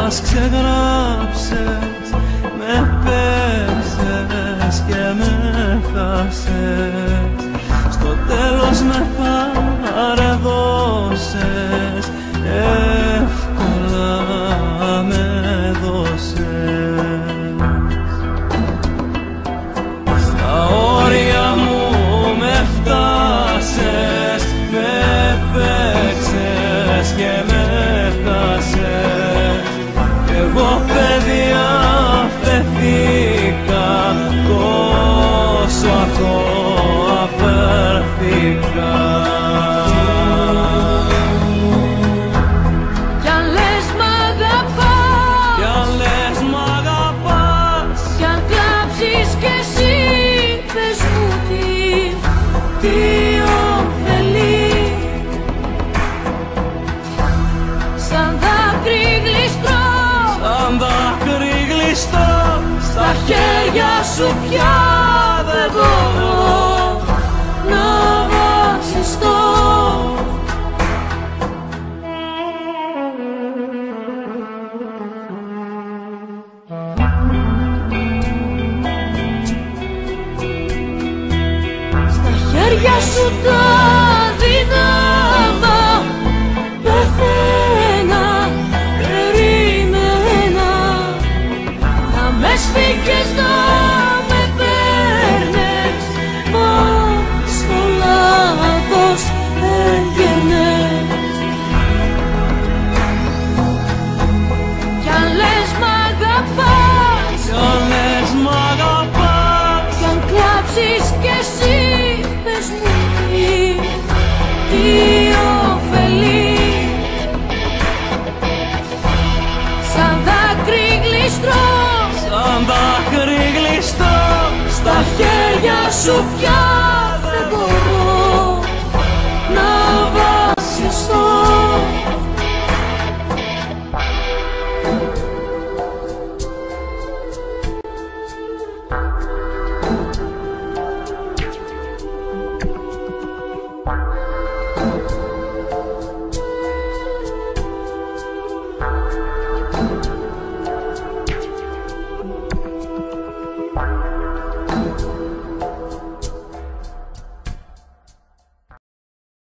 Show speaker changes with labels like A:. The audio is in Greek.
A: μας ξεγράψες, με πέσες και με χάσες, στο τέλος με παρεδώσες, εύκολα με δώσες. Στα όρια μου με φτάσες, με παίξες και με χάσες, εγώ παιδιά φεθήκα, τόσο αθώα φέρθηκα.
B: Κι αν λες μ' αγαπάς,
A: Κι αν λες μ' αγαπάς,
B: κι αν κλάψεις κι εσύ, πες μου τι ωφελεί. Σαν δάκρυ γλιστρό,
A: σαν δάκρυ γλιστρό,
B: στα χέρια σου πια δεν μπορώ να βασιστώ. Στα χέρια σου τα δύναμα πεθαίνα, περίμενα να με σφίγγες, να με παίρνες, μα στο λάθος έγκαινες. Κι αν λες μ' αγαπάς,
A: κι αν λες μ' αγαπάς,
B: κι αν κλάψεις κι εσύ, πες μου τι ωφελεί. Σαν δάκρυ γλιστρό,
A: σαν δάκρυ γλιστρό,
B: στα χέρια σου πια